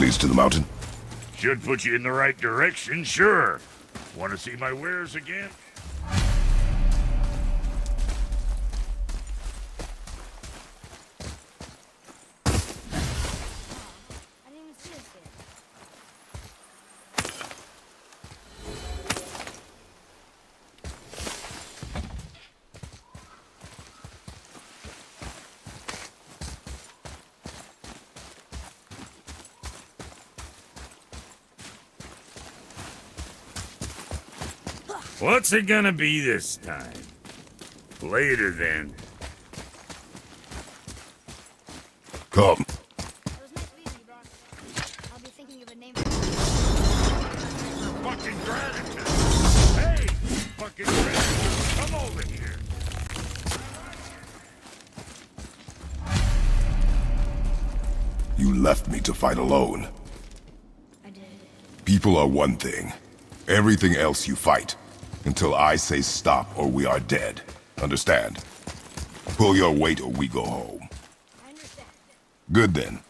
leads to the mountain? Should put you in the right direction, sure. Want to see my wares again? I didn't even see this yet. What's it gonna be this time? Later, then. Come. It was nice meeting you, Brock. I'll be thinking of a name for Fucking gratitude! Hey! Fucking gratitude! Come over here! You left me to fight alone. I did. People are one thing. Everything else you fight. Until I say stop or we are dead. Understand? Pull your weight or we go home. I understand. Good then.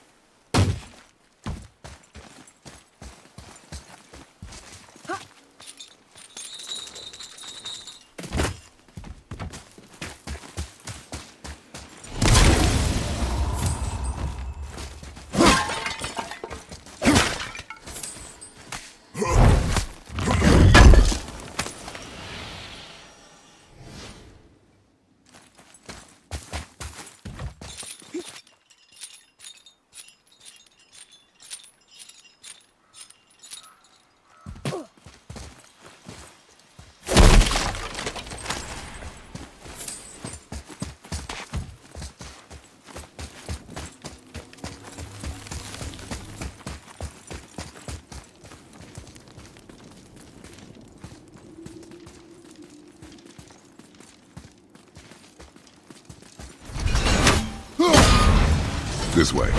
This way.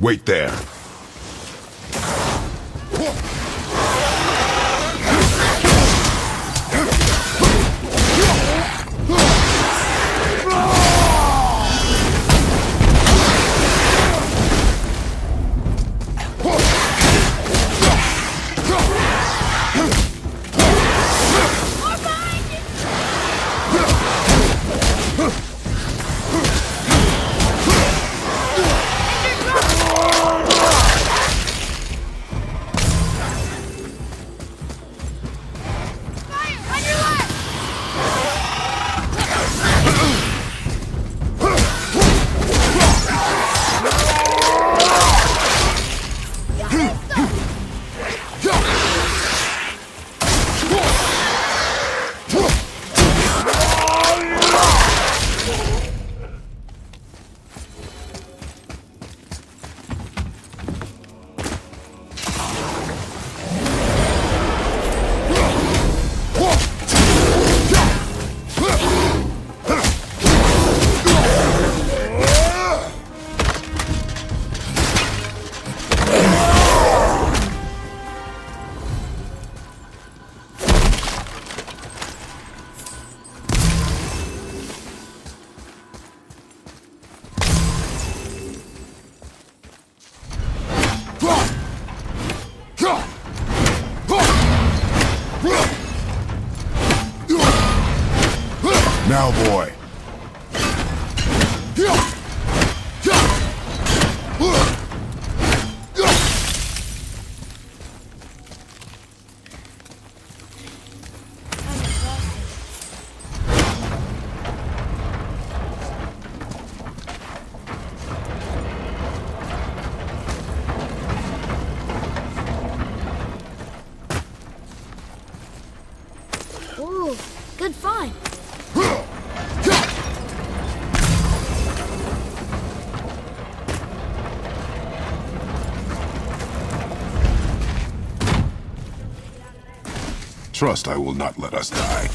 Wait there. Now, boy. Trust I will not let us die.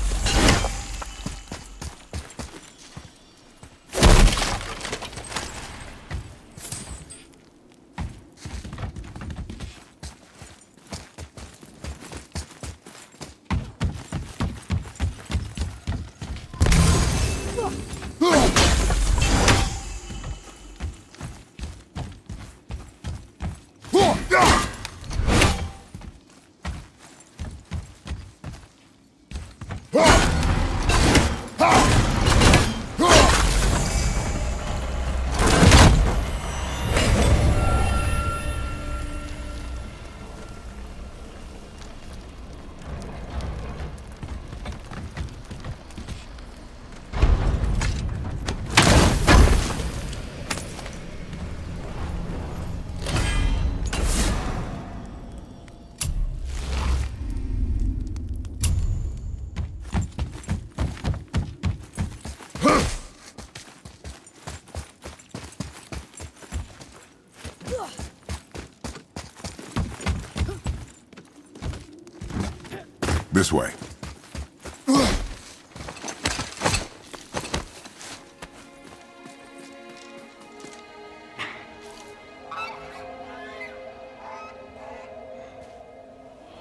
This way.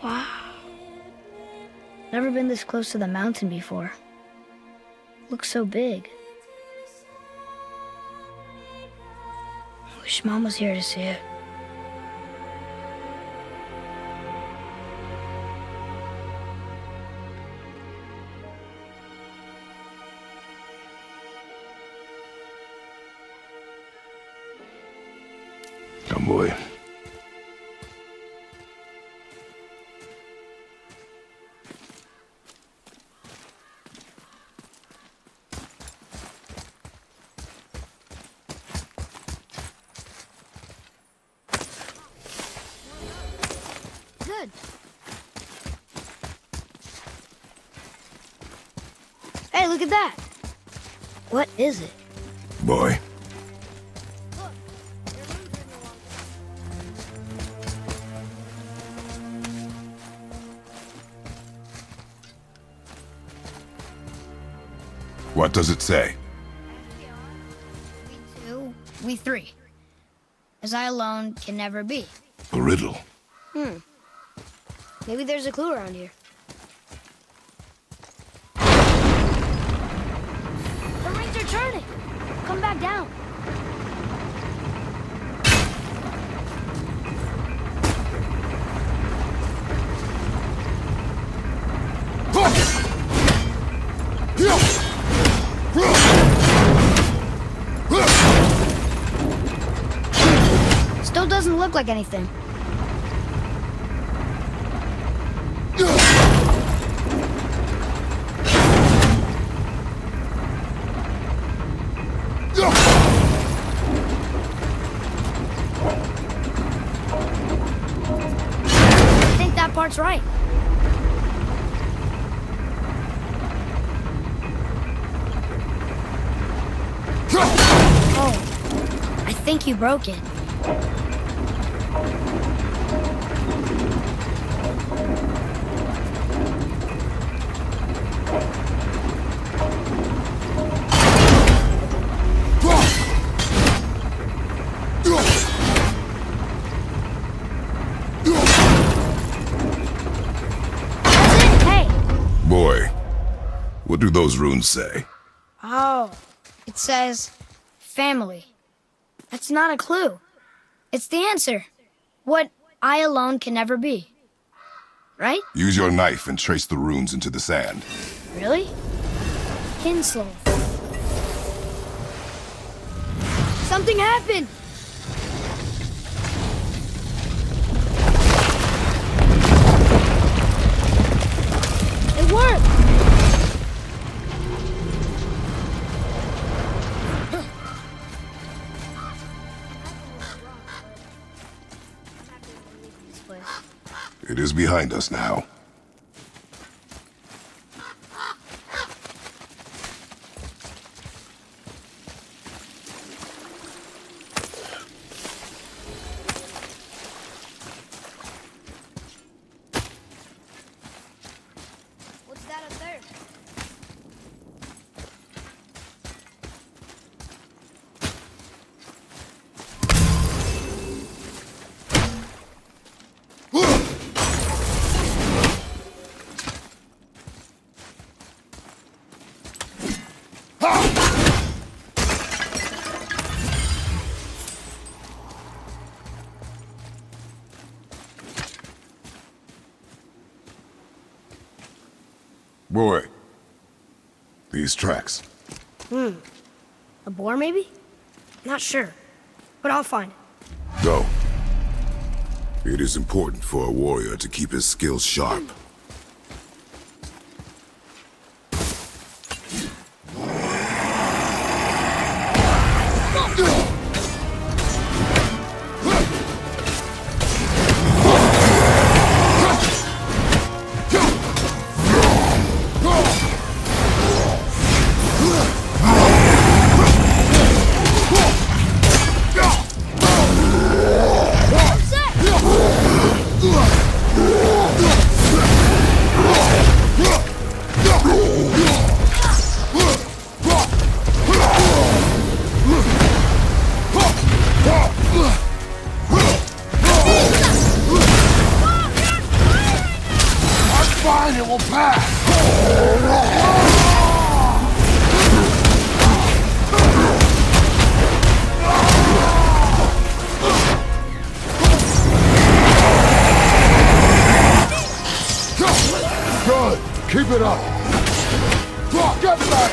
Wow. Never been this close to the mountain before. Looks so big. Wish Mom was here to see it. Come, boy. Good. Hey, look at that. What is it? Boy. What does it say? We two, we three. As I alone can never be. A riddle. Maybe there's a clue around here. The rings are turning. Come back down. Still doesn't look like anything. I think that part's right. Oh, I think you broke it. Boy, what do those runes say? Oh, it says family. That's not a clue. It's the answer. What I alone can never be. Right? Use your knife and trace the runes into the sand. Really? Kinslow. Something happened! It worked! It is behind us now. Boy, these tracks. A boar, maybe? Not sure, but I'll find it. Go. It is important for a warrior to keep his skills sharp. Fine, it will pass! Good! Keep it up! Get back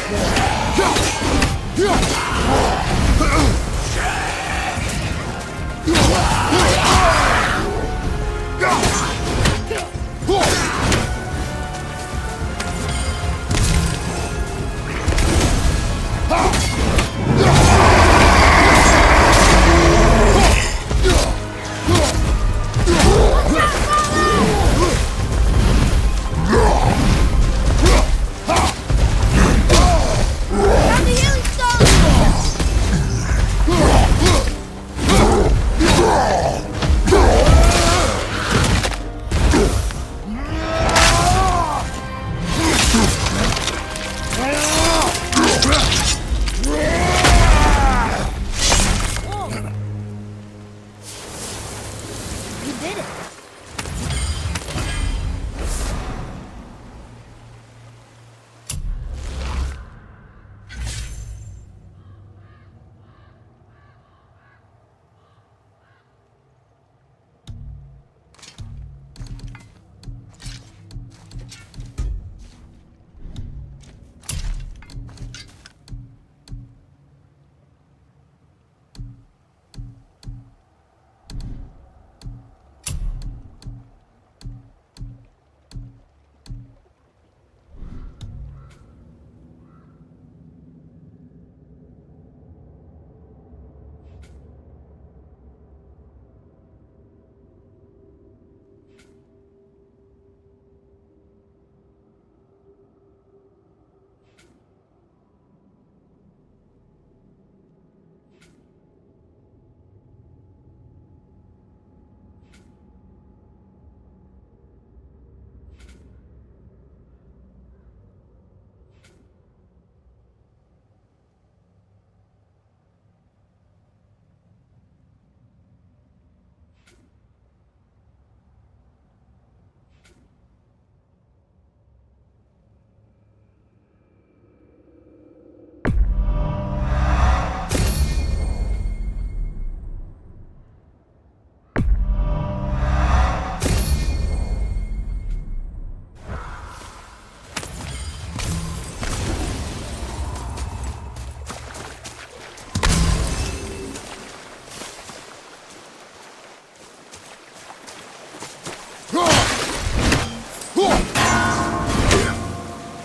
You did it.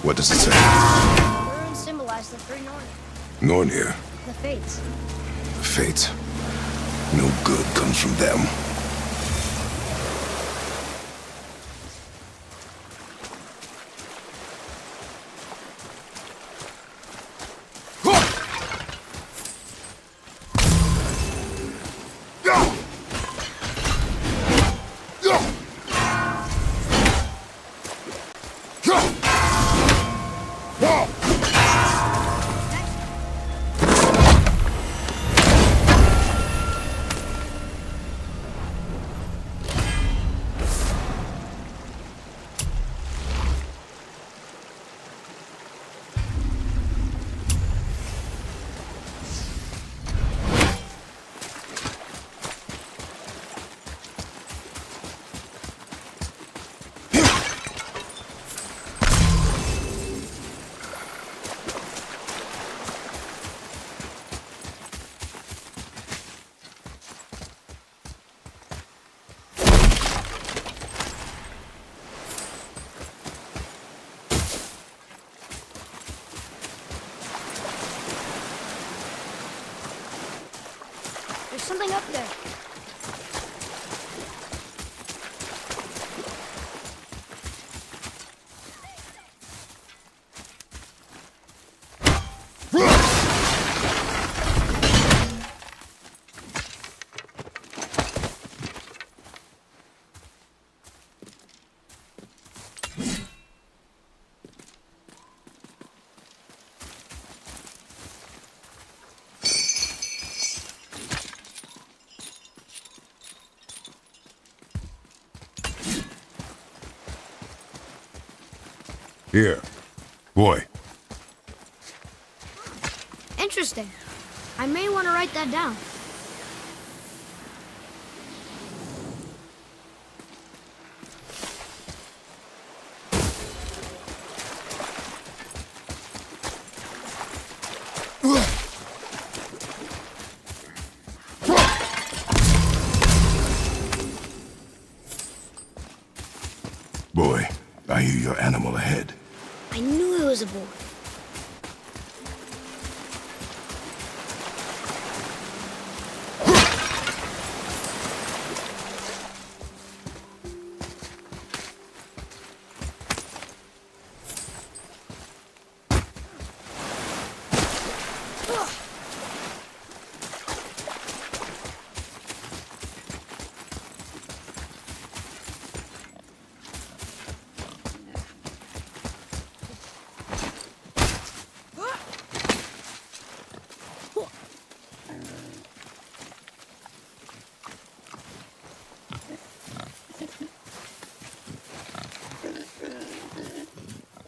What does it say? The runes symbolize the three Norn. Nornir. The Fates. Fate. No good comes from them. something up there. Here. Boy. Interesting. I may want to write that down. Boy, I hear your animal ahead. I knew it was a boy.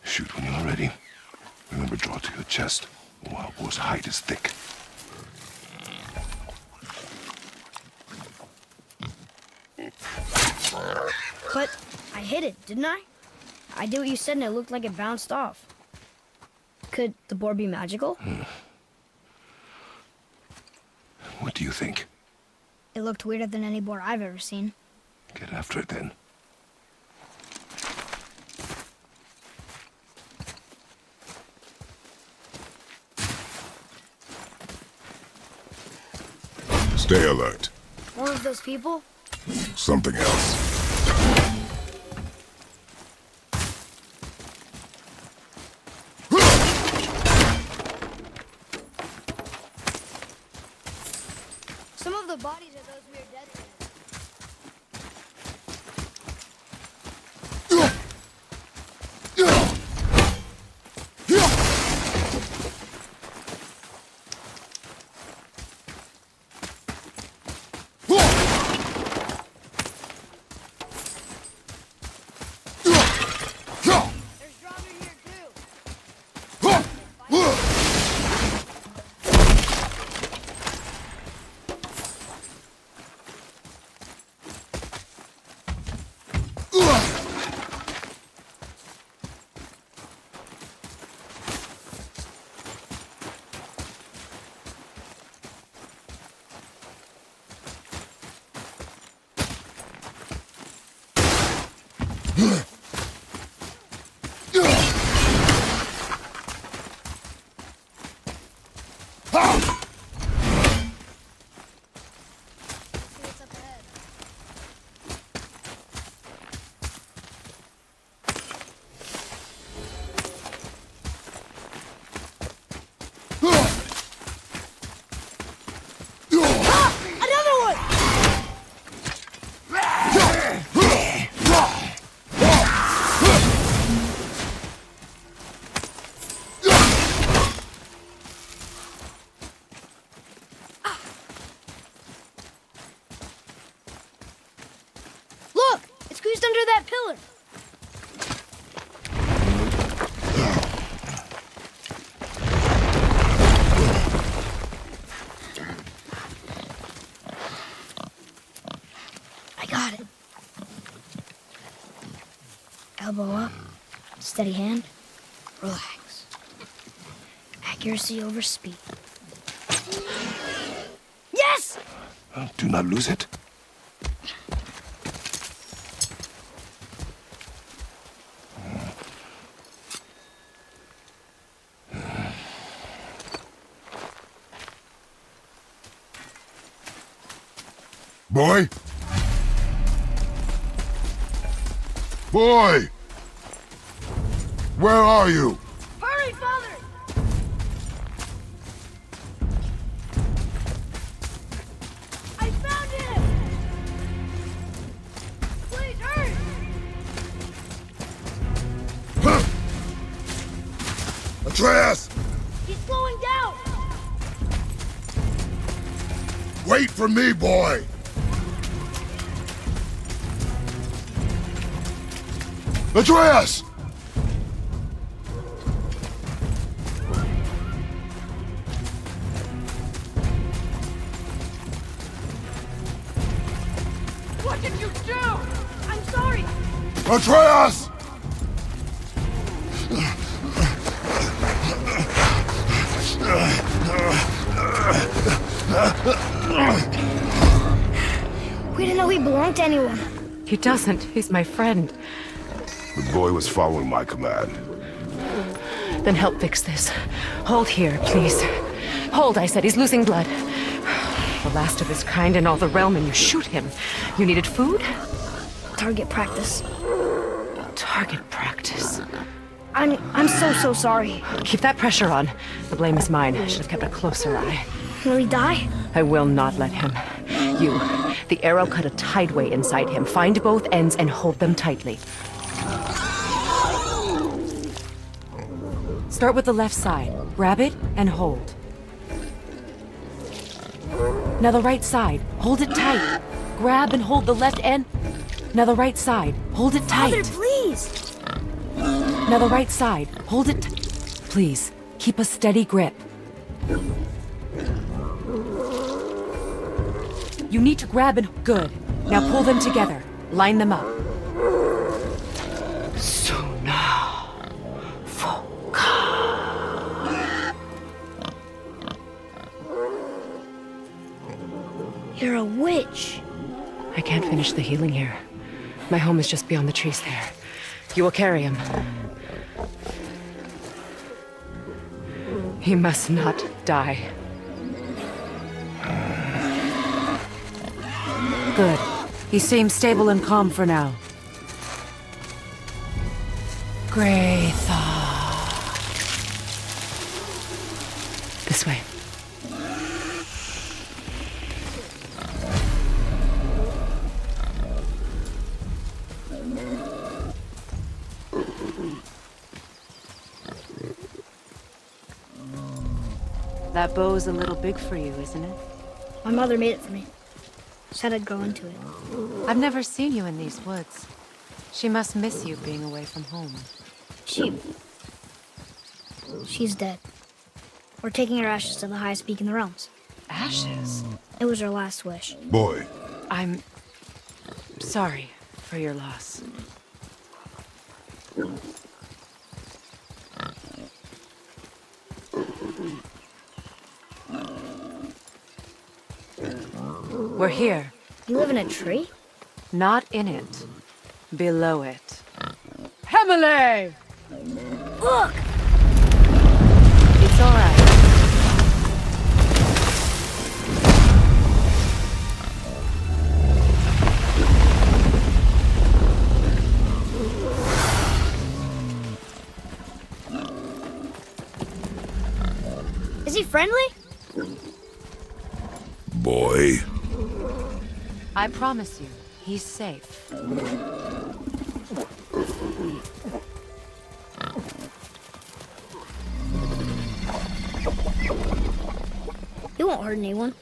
Shoot when you're ready. Remember, draw to your chest. The wild boar's hide is thick. But I hit it, didn't I? I did what you said and it looked like it bounced off. Could the boar be magical? What do you think? It looked weirder than any boar I've ever seen. Get after it then. Stay alert. One of those people? Something else. Some of the bodies are those weird dead things. There's Draugr here too. See what's up ahead. Another one! Look! It squeezed under that pillar. I got it. Elbow up, steady hand, relax. Accuracy over speed. Yes! Do not lose it. Boy? Boy! Where are you? Hurry, Father! I found him! Please, hurry! Atreus! He's slowing down! Wait for me, boy! Atreus! What did you do? I'm sorry! Atreus! We didn't know he belonged to anyone. He doesn't. He's my friend. The boy was following my command. Then help fix this. Hold here, please. Hold, I said. He's losing blood. The last of his kind in all the realm, and you shoot him. You needed food? Target practice. Target practice. I'm so sorry. Keep that pressure on. The blame is mine. I should have kept a closer eye. Will he die? I will not let him. You. The arrow cut a tideway inside him. Find both ends and hold them tightly. Start with the left side. Grab it and hold. Now the right side. Hold it tight. Grab and hold the left end. Now the right side. Hold it tight. Father, please! Now the right side. Hold it. Please, keep a steady grip. You need to grab and... Good. Now pull them together. Line them up. Suna. Foka. You're a witch. I can't finish the healing here. My home is just beyond the trees there. You will carry him. He must not die. Good. He seems stable and calm for now. Kratos. This way. That bow's a little big for you, isn't it? My mother made it for me. Said I'd grow into it. I've never seen you in these woods. She must miss you being away from home. She's dead. We're taking her ashes to the highest peak in the realms. Ashes? It was her last wish. Boy, I'm sorry for your loss. We're here. You live in a tree? Not in it. Below it. Hemele! Look! It's all right. Is he friendly? boy. I promise you, he's safe. He won't hurt anyone.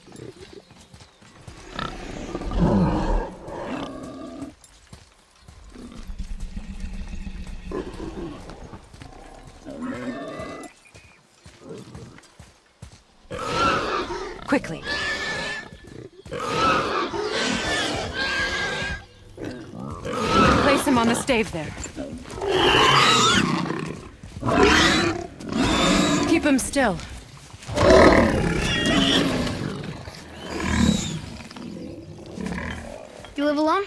Quickly. Place him on the stave there. Keep him still. You live alone?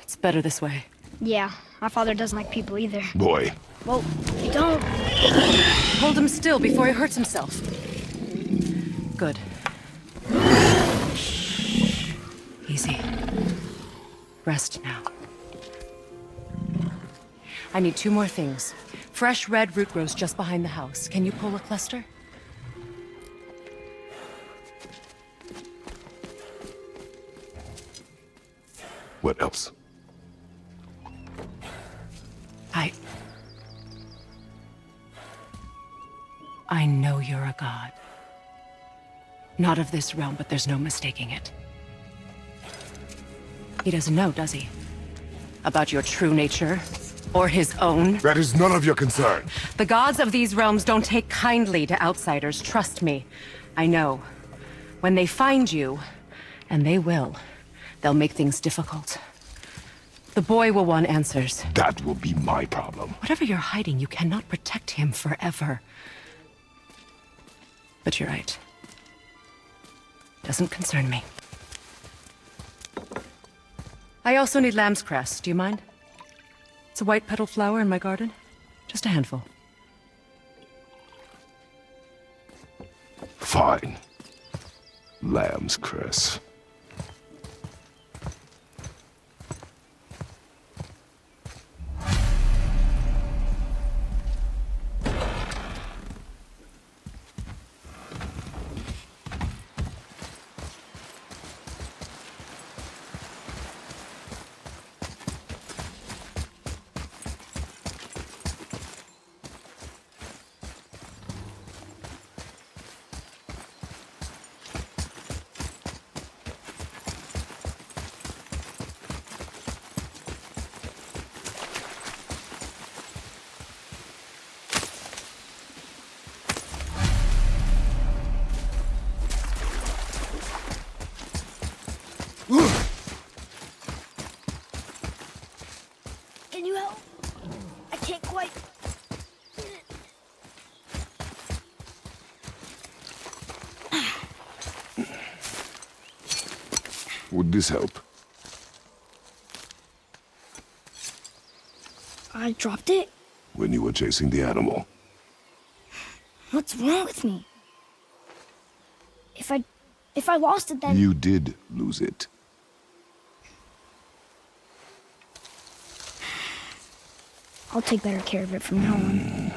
It's better this way. Yeah, my father doesn't like people either. Boy, Well, you don't. Hold him still before he hurts himself. Good. Easy. Rest now. I need 2 more things. Fresh red root grows just behind the house. Can you pull a cluster? What else? I know you're a god. Not of this realm, but there's no mistaking it. He doesn't know, does he? About your true nature? Or his own? That is none of your concern. The gods of these realms don't take kindly to outsiders, trust me. I know. When they find you, and they will, they'll make things difficult. The boy will want answers. That will be my problem. Whatever you're hiding, you cannot protect him forever. But you're right. Doesn't concern me. I also need lamb's cress. Do you mind? It's a white petal flower in my garden. Just a handful. Fine. Lamb's cress. Can you help? I can't quite. Would this help? I dropped it? When you were chasing the animal. What's wrong with me? If I lost it, then... You did lose it. I'll take better care of it from now on.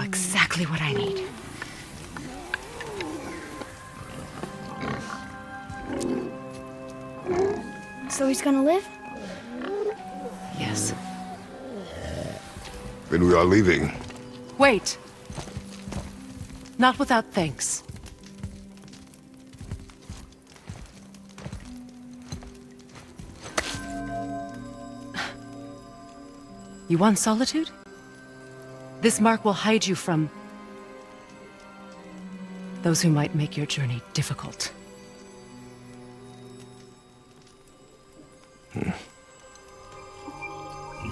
Exactly what I need. So he's gonna live? Yes. Then we are leaving. Wait. Not without thanks. You want solitude? This mark will hide you from those who might make your journey difficult.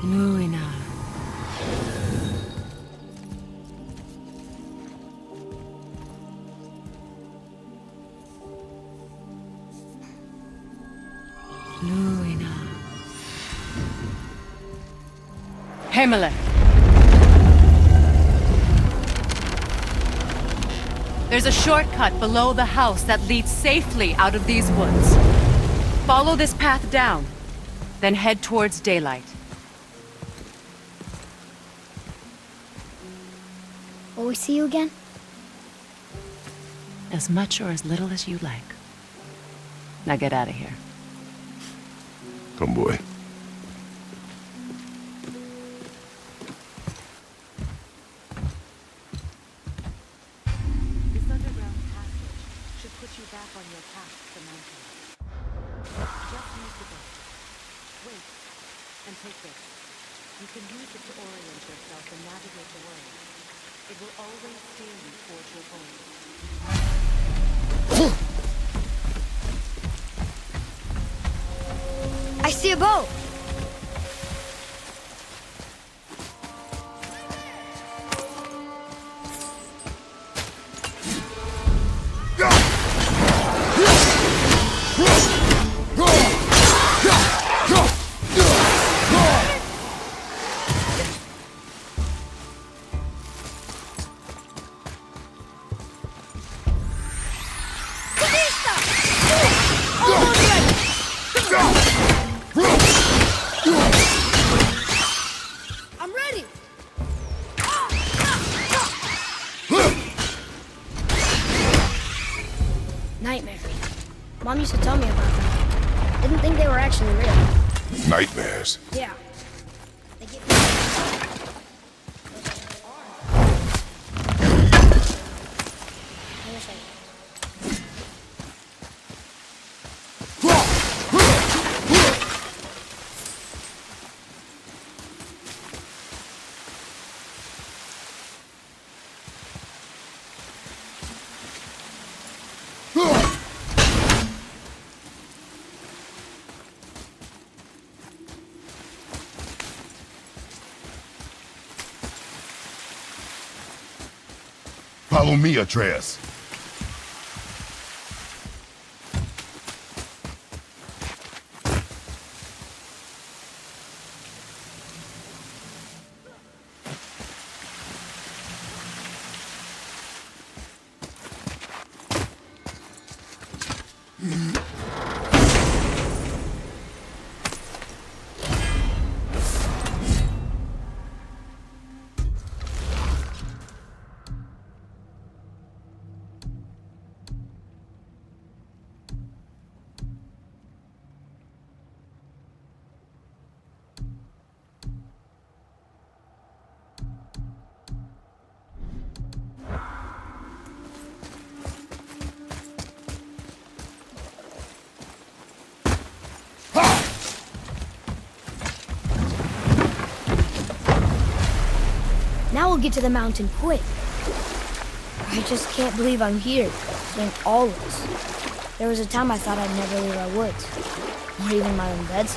Luina. Luina. Himalaya. There's a shortcut below the house that leads safely out of these woods. Follow this path down, then head towards daylight. Will we see you again? As much or as little as you like. Now get out of here. Come, boy. This underground passage should put you back on your path to the mountain. Just use the boat. Wait, and take this. You can use it to orient yourself and navigate the world. It will always steer you towards your goal. I see a boat. I'm ready. Nightmares. Mom used to tell me about them. Didn't think they were actually real. Nightmares. Yeah. They get I wish I Follow me, Atreus. Now we'll get to the mountain quick. I just can't believe I'm here, seeing all this. There was a time I thought I'd never leave our woods, or even my own beds.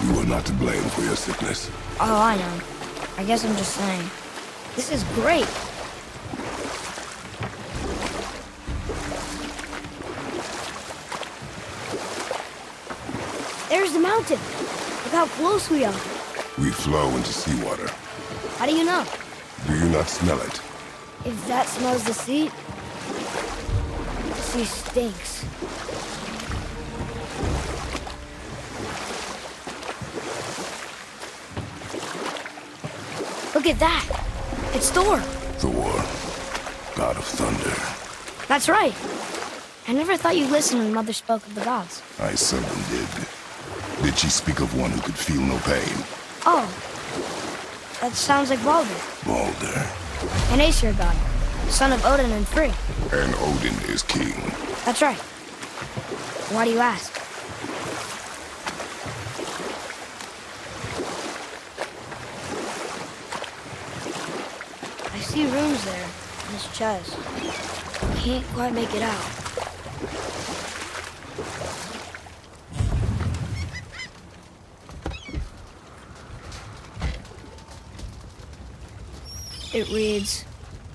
You are not to blame for your sickness. Oh, I know. I guess I'm just saying. This is great. There's the mountain. Look how close we are. We flow into seawater. How do you know? Do you not smell it? If that smells the sea, the sea stinks. Look at that. It's Thor. Thor, god of thunder. That's right. I never thought you listened when Mother spoke of the gods. I seldom did. Did she speak of one who could feel no pain? Oh, that sounds like Baldur, Baldur. an Aesir god, son of Odin and Frigg. And Odin is king. That's right. Why do you ask? I see runes there in his chest. Can't quite make it out. It reads,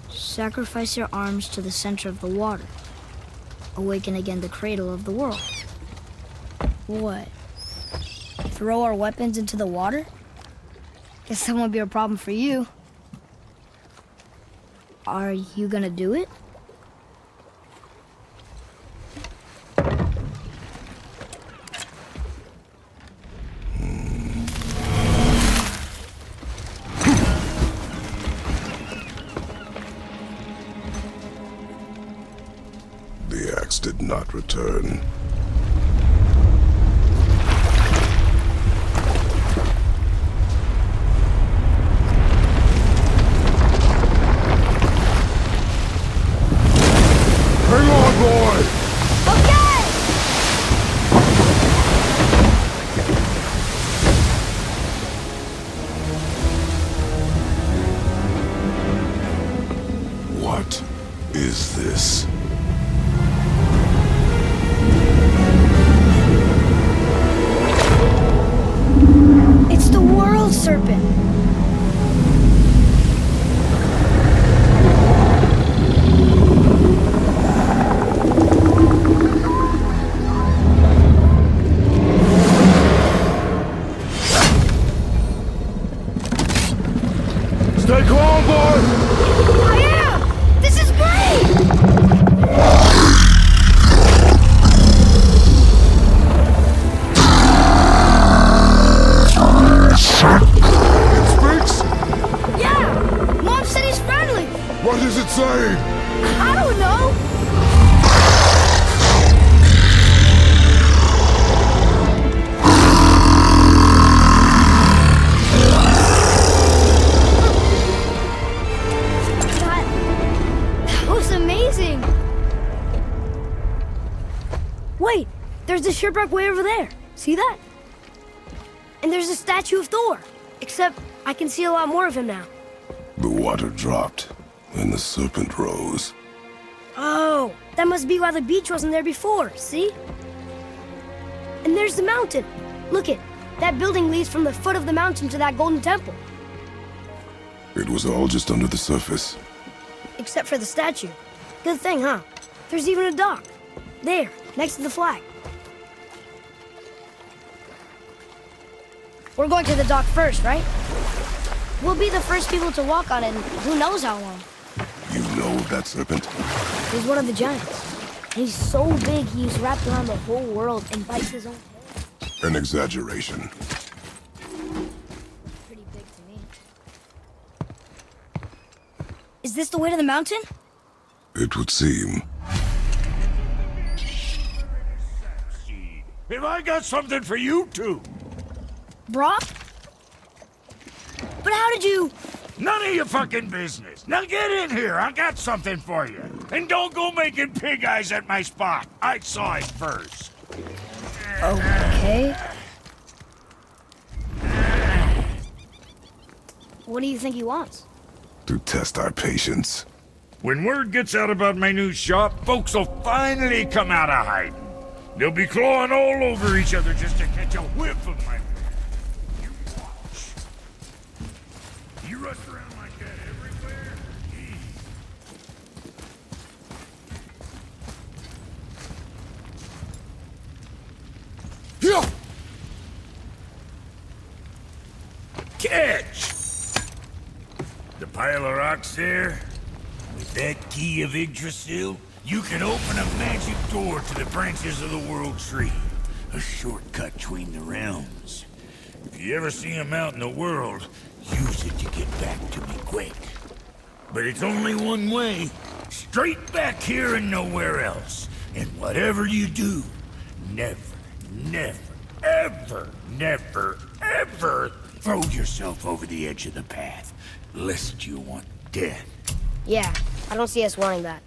sacrifice your arms to the center of the water. Awaken again the cradle of the world. What? Throw our weapons into the water? Guess that won't be a problem for you. Are you gonna do it? The axe did not return. Hang on, boy! Okay! What is this? Wait! There's the shipwreck way over there. See that? And there's a statue of Thor. Except I can see a lot more of him now. The water dropped, and the serpent rose. Oh, that must be why the beach wasn't there before, see? And there's the mountain. Look it, that building leads from the foot of the mountain to that golden temple. It was all just under the surface. Except for the statue. Good thing, huh? There's even a dock. There, next to the flag. We're going to the dock first, right? We'll be the first people to walk on it in who knows how long. You know of that serpent? He's one of the giants. He's so big he's wrapped around the whole world and bites his own tail. An exaggeration. Pretty big to me. Is this the way to the mountain? It would seem. Have I got something for you too? Brock? But how did you... None of your fucking business. Now get in here. I got something for you. And don't go making pig eyes at my spot. I saw it first. Okay. What do you think he wants? To test our patience. When word gets out about my new shop, folks will finally come out of hiding. They'll be clawing all over each other just to catch a whiff of my... You watch. You rush around like that everywhere? Yeah. Catch! The pile of rocks there? With that key of Yggdrasil, you can open a magic door to the branches of the World Tree. A shortcut between the realms. If you ever see him out in the world, use it to get back to me quick. But it's only one way. Straight back here and nowhere else. And whatever you do, never, ever throw yourself over the edge of the path, lest you want death. Yeah, I don't see us wanting that.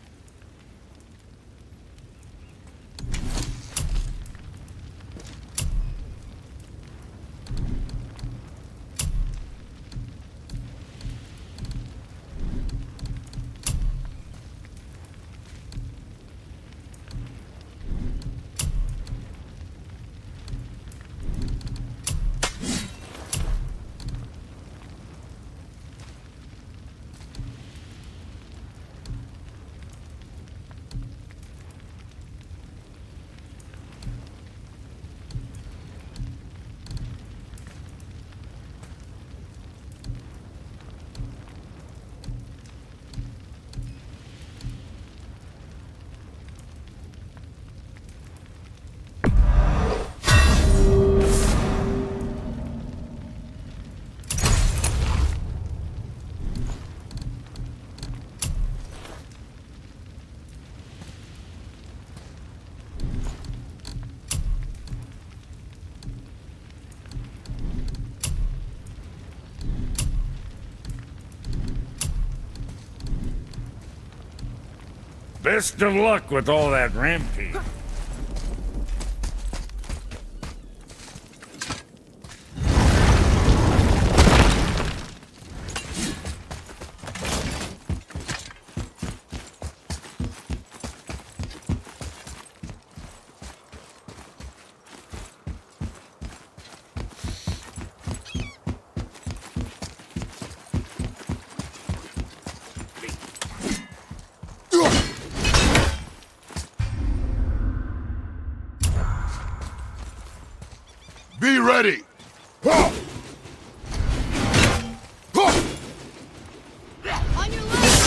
Best of luck with all that rampage. Be ready! On your left!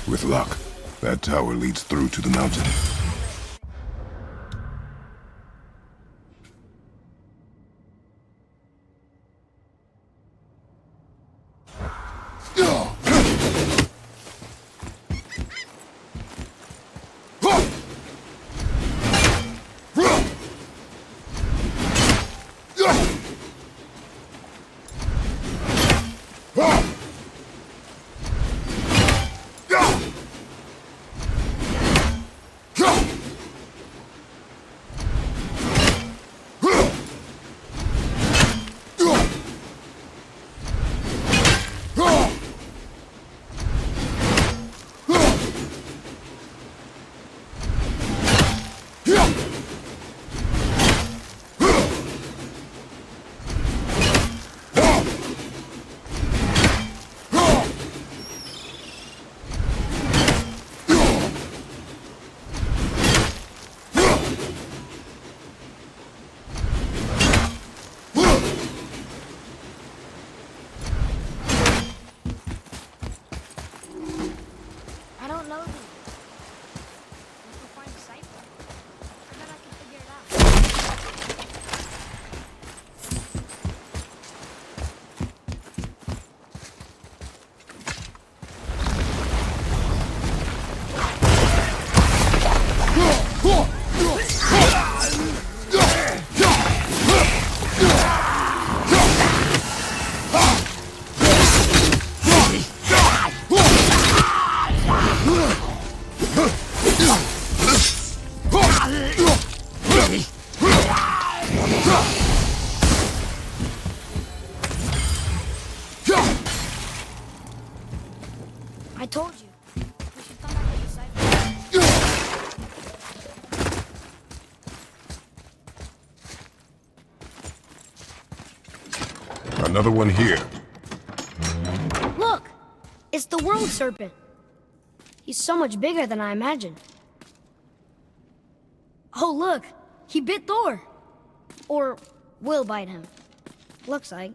With luck, that tower leads through to the mountain. I told you. We should come back to the cipher. Another one here. Look! It's the world serpent. He's so much bigger than I imagined. Oh, look! He bit Thor! Or will bite him. Looks like.